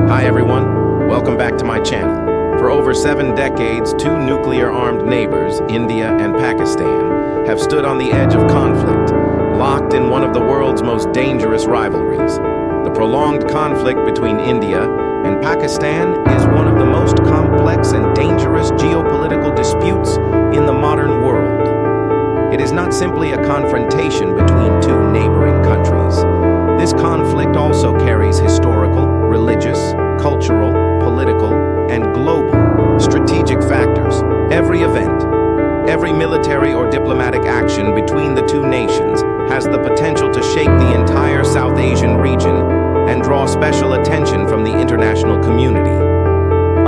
Hi everyone, welcome back to my channel. For over 7 decades, two nuclear-armed neighbors, India and Pakistan, have stood on the edge of conflict, locked in one of the world's most dangerous rivalries. The prolonged conflict between India and Pakistan is one of the most complex and dangerous geopolitical disputes in the modern world. It is not simply a confrontation between two neighboring countries. This conflict also carries historical, religious, cultural, political, and global strategic factors. Every event, every military or diplomatic action between the two nations has the potential to shake the entire South Asian region and draw special attention from the international community.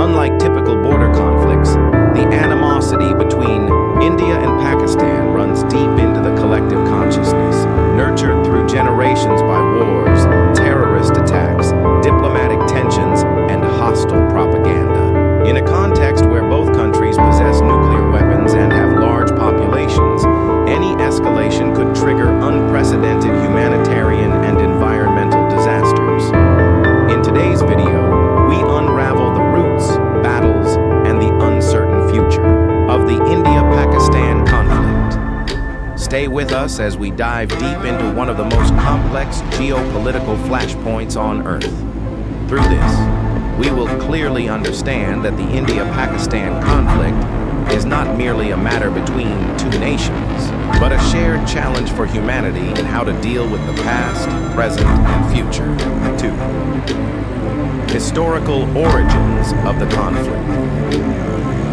Unlike typical border conflicts, the animosity between India and Pakistan runs deep into the collective consciousness, nurtured through generations by wars, terrorist attacks, diplomatic tensions, and hostile propaganda. In a context where both countries possess nuclear weapons and have large populations, any escalation could trigger unprecedented humanitarian and environmental disasters. In today's video, we unravel the roots, battles, and the uncertain future of the India-Pakistan conflict. Stay with us as we dive deep into one of the most complex geopolitical flashpoints on Earth. Through this, we will clearly understand that the India-Pakistan conflict is not merely a matter between two nations, but a shared challenge for humanity in how to deal with the past, present, and future. 2. Historical origins of the conflict.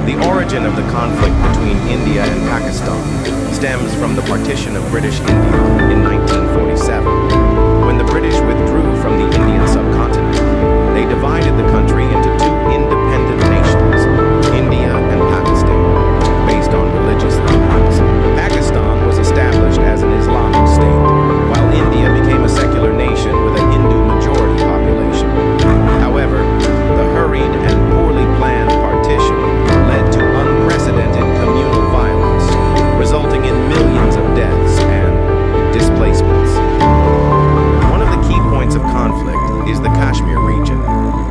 The origin of the conflict between India and Pakistan stems from the partition of British India in 1947. When the British withdrew from the Indian subcontinent, they divided the country into two independent nations, India and Pakistan, based on religious lines. Pakistan was established as an Islamic state, while India became a secular nation with a Hindu majority population. However, the hurried and poorly planned partition led to unprecedented communal violence, resulting in millions of deaths and displacements. One of the key points of conflict is the Kashmir region,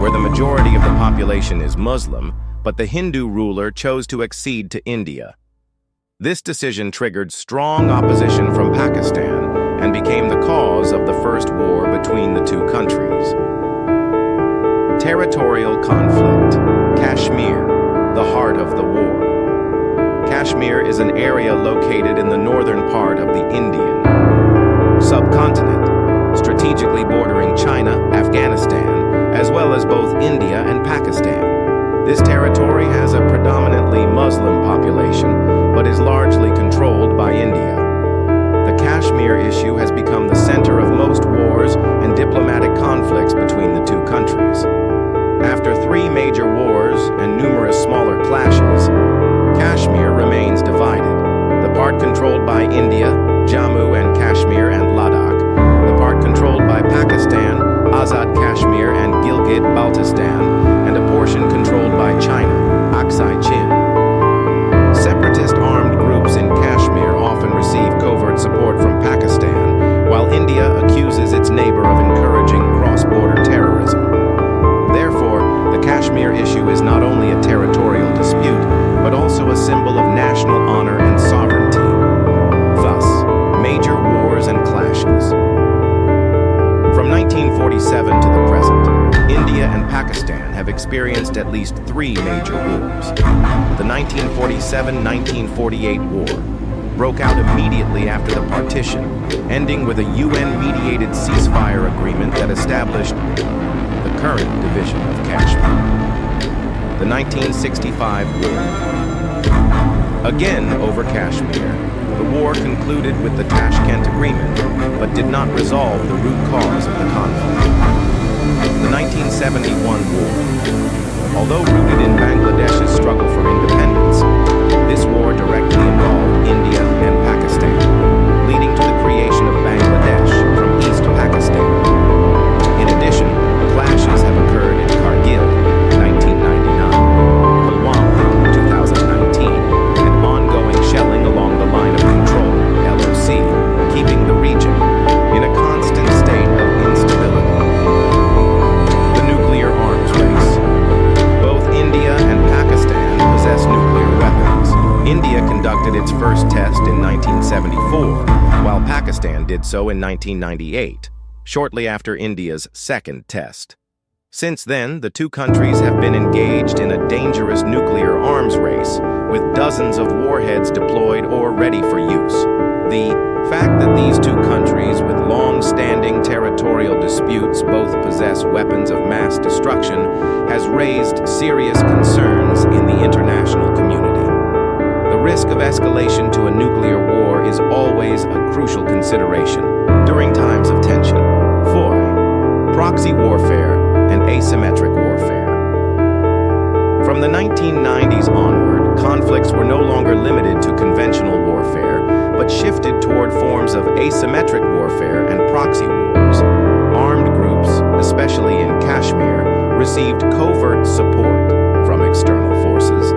where the majority of the population is Muslim, but the Hindu ruler chose to accede to India. This decision triggered strong opposition from Pakistan and became the cause of the first war between the two countries. Territorial conflict. Kashmir, the heart of the war. Kashmir is an area located in the northern part of the Indian subcontinent, strategically bordering China, Afghanistan, as well as both India and Pakistan. This territory has a predominantly Muslim population, but is largely controlled by India. The Kashmir issue has become the center of most wars and diplomatic conflicts between the two countries. After 3 major wars and numerous smaller clashes, Kashmir remains divided. The part controlled by India, Jammu and Kashmir and Ladakh, the part controlled by Pakistan, Azad Kashmir and Gilgit-Baltistan, and a portion controlled by China, Aksai Chin. Separatist armed groups in Kashmir often receive covert support from Pakistan, while India accuses its neighbor of encouraging cross-border terrorism. Therefore, the Kashmir issue is not only a territorial dispute, but also a symbol of national honor and sovereignty. Thus, major wars and clashes. From 1947 to the present, India and Pakistan have experienced at least 3 major wars. The 1947-1948 war broke out immediately after the partition, ending with a UN-mediated ceasefire agreement that established the current division of Kashmir. The 1965 war. Again over Kashmir, the war concluded with the Tashkent Agreement, but did not resolve the root cause of the conflict. The 1971 war. Although rooted in Bangladesh's struggle for independence, this war directly involved India and Pakistan, leading to the creation of Bangladesh from East Pakistan. In addition, clashes have occurred in Kargil, 1999, Pulwama, 2019, and ongoing shelling along the Line of Control, LOC, keeping the region in a constant state of instability. The nuclear arms its first test in 1974, while Pakistan did so in 1998, shortly after India's second test. Since then, the two countries have been engaged in a dangerous nuclear arms race, with dozens of warheads deployed or ready for use. The fact that these two countries with long-standing territorial disputes both possess weapons of mass destruction has raised serious concerns in the international community. The risk of escalation to a nuclear war is always a crucial consideration during times of tension. 4. Proxy warfare and asymmetric warfare. From the 1990s onward, conflicts were no longer limited to conventional warfare, but shifted toward forms of asymmetric warfare and proxy wars. Armed groups, especially in Kashmir, received covert support from external forces,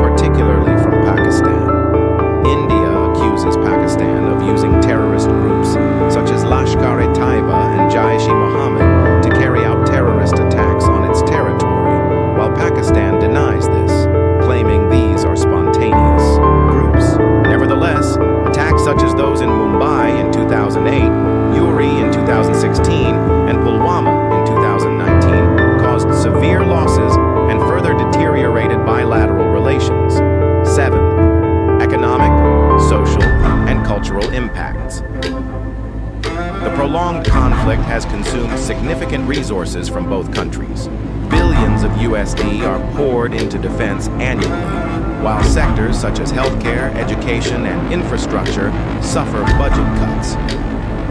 particularly from Pakistan. India accuses Pakistan of using terrorist groups such as Lashkar-e-Taiba and Jaish-e-Mohammed to carry out terrorist attacks on its territory, while Pakistan denies this, claiming these are spontaneous groups. Nevertheless, attacks such as those in Mumbai in 2008, Uri in 2016, and Pulwama in 2019 caused severe losses and further deteriorated bilateral relations. 7. Economic, social, and cultural impacts. The prolonged conflict has consumed significant resources from both countries. Billions of USD are poured into defense annually, while sectors such as healthcare, education, and infrastructure suffer budget cuts.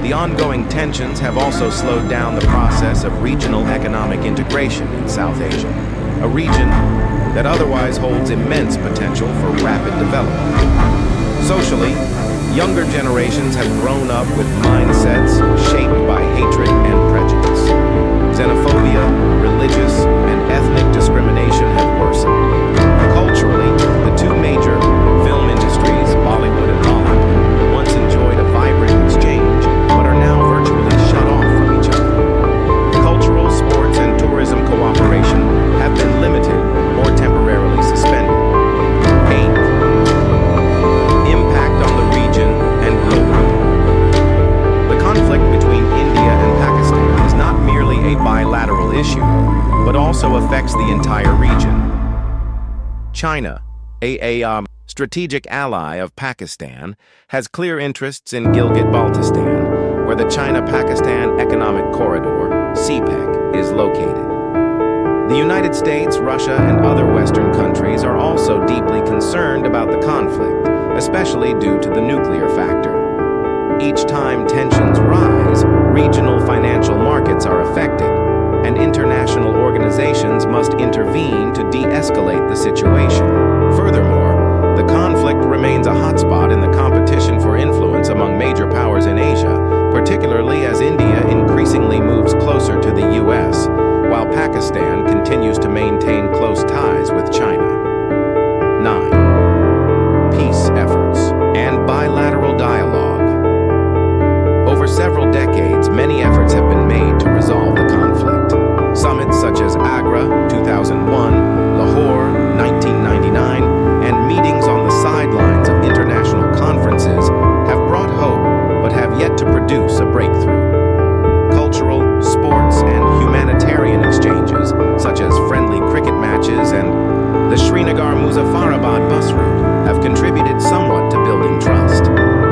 The ongoing tensions have also slowed down the process of regional economic integration in South Asia, a region that otherwise holds immense potential for rapid development. Socially, younger generations have grown up with mindsets shaped by hatred and prejudice. Xenophobia, religious, and ethnic discrimination have worsened. Culturally, the two major film industries, Bollywood and Hollywood, once enjoyed a vibrant exchange, but are now virtually shut off from each other. Cultural, sports, and tourism cooperation have been limited or temporarily suspended. 8. Impact on the region and globally. The conflict between India and Pakistan is not merely a bilateral issue, but also affects the entire region. China, a strategic ally of Pakistan, has clear interests in Gilgit-Baltistan, where the China-Pakistan Economic Corridor, CPEC, is located. The United States, Russia, and other Western countries are also deeply concerned about the conflict, especially due to the nuclear factor. Each time tensions rise, regional financial markets are affected, and international organizations must intervene to de-escalate the situation. Furthermore, the conflict remains a hotspot in the competition for influence among major powers in Asia, particularly as India increasingly moves closer to the US, while Pakistan continues to maintain close ties with China. 9. Peace efforts and bilateral dialogue. Over several decades, many efforts have been made to resolve the conflict. Summits such as Agra, 2001, Lahore, 1999, and meetings on the sidelines of international conferences have brought hope, but have yet to produce a breakthrough. Cultural, sports, and humanitarian exchanges, such as friendly cricket matches and the Srinagar-Muzaffarabad bus route, have contributed somewhat to building trust.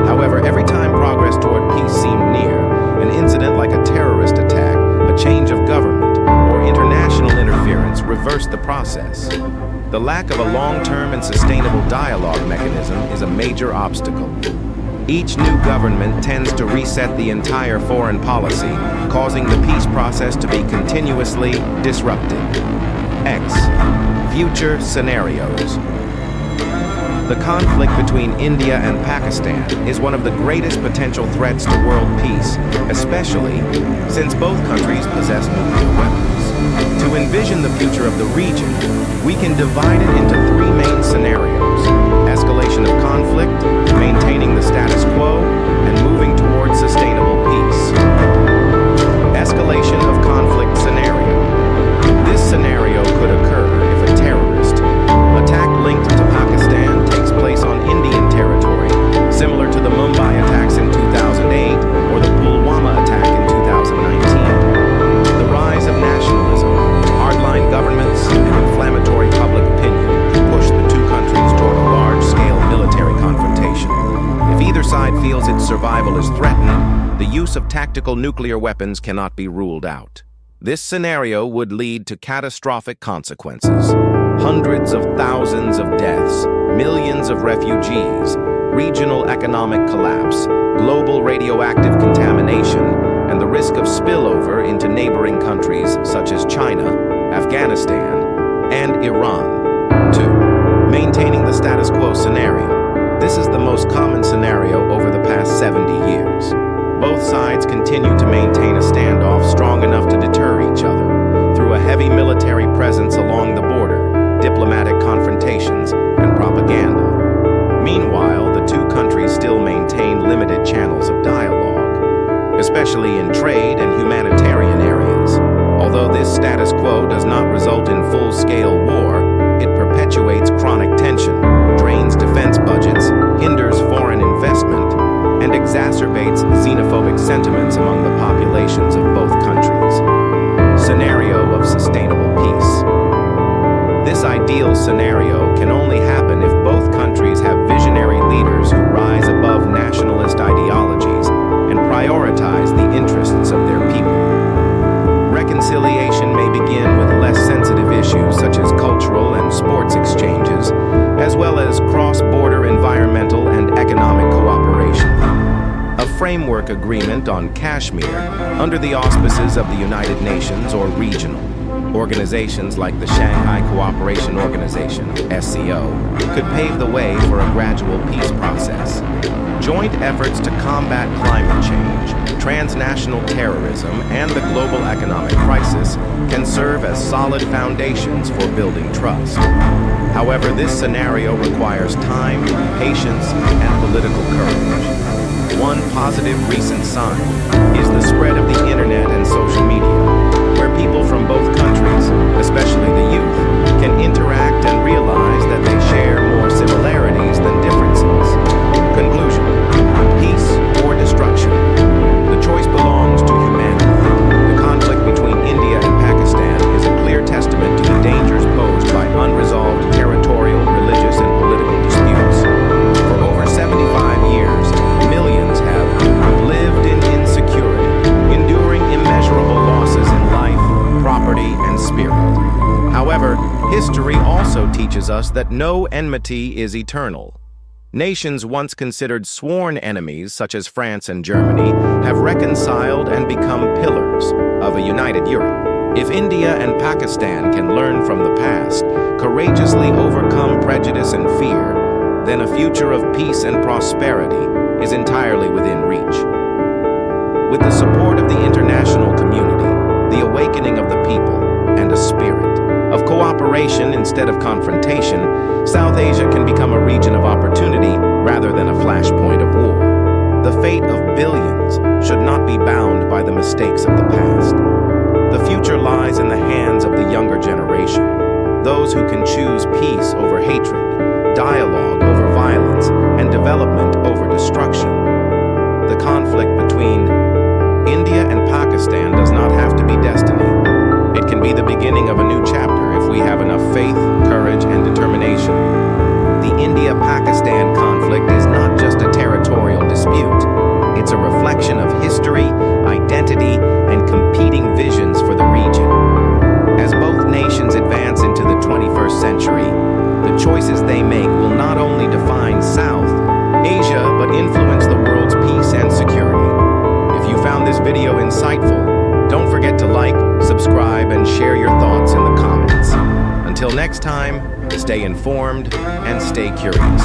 However, every time progress toward peace seemed near, an incident like a terrorist attack, a change of government, or international interference reversed the process. The lack of a long-term and sustainable dialogue mechanism is a major obstacle. Each new government tends to reset the entire foreign policy, causing the peace process to be continuously disrupted. X. Future scenarios. The conflict between India and Pakistan is one of the greatest potential threats to world peace, especially since both countries possess nuclear weapons. To envision the future of the region, we can divide it into three main scenarios: escalation of conflict, maintaining the status quo, and moving towards sustainable peace. Escalation of conflict scenario. This scenario could occur if a terrorist attack linked to Pakistan takes place on Indian territory use of tactical nuclear weapons cannot be ruled out. This scenario would lead to catastrophic consequences. Hundreds of thousands of deaths, millions of refugees, regional economic collapse, global radioactive contamination, and the risk of spillover into neighboring countries such as China, Afghanistan, and Iran. 2. Maintaining the status quo scenario. This is the most common scenario over the past 70 years. Both sides continue to maintain a standoff strong enough to deter each other through a heavy military presence along the border, diplomatic confrontations, and propaganda. Meanwhile, the two countries still maintain limited channels of dialogue, especially in trade and humanitarian areas. Although this status quo does not result in full-scale war, it perpetuates chronic tension, drains defense budgets, hinders foreign investment, and exacerbates xenophobic sentiments among the populations of both countries. Scenario of sustainable peace. This ideal scenario can only happen if both countries have visionary leaders who rise above nationalist ideologies and prioritize the interests of their people. Reconciliation may begin with less sensitive issues such as cultural and sports exchanges, as well as cross-border environmental and economic cooperation. A framework agreement on Kashmir, under the auspices of the United Nations or regional organizations like the Shanghai Cooperation Organization, SCO, could pave the way for a gradual peace process. Joint efforts to combat climate change, transnational terrorism, and the global economic crisis can serve as solid foundations for building trust. However, this scenario requires time, patience, and political courage. One positive recent sign is the spread of the internet and social media, where people from both countries, especially the youth, can interact and realize that they share more similarities than differences. Conclusion: peace or destruction. The choice belongs to humanity. The conflict between India and Pakistan is a clear testament to the dangers posed by unresolved territorial, religious, and political disputes. For over 75 years, millions have lived in insecurity, enduring immeasurable losses in life, property, and spirit. However, history also teaches us that no enmity is eternal. Nations once considered sworn enemies, such as France and Germany, have reconciled and become pillars of a united Europe. If India and Pakistan can learn from the past, courageously overcome prejudice and fear, then a future of peace and prosperity is entirely within reach. With the support of the international community, the awakening of the people, and a spirit of cooperation instead of confrontation, South Asia can become a region of opportunity rather than a flashpoint of war. The fate of billions should not be bound by the mistakes of the past. The future lies in the hands of the younger generation, those who can choose peace over hatred, dialogue over violence, and development over destruction. The conflict between India and Pakistan does not have to be destiny. It can be the beginning of a new chapter if we have enough faith, courage, and determination. The India-Pakistan conflict is not just a territorial dispute. It's a reflection of history, identity, and competing visions for the region. As both nations advance into the 21st century, the choices they make will not only define South Asia, but influence the world's peace and security. If you found this video insightful, don't forget to like, subscribe, and share your thoughts in the comments. Until next time, stay informed and stay curious.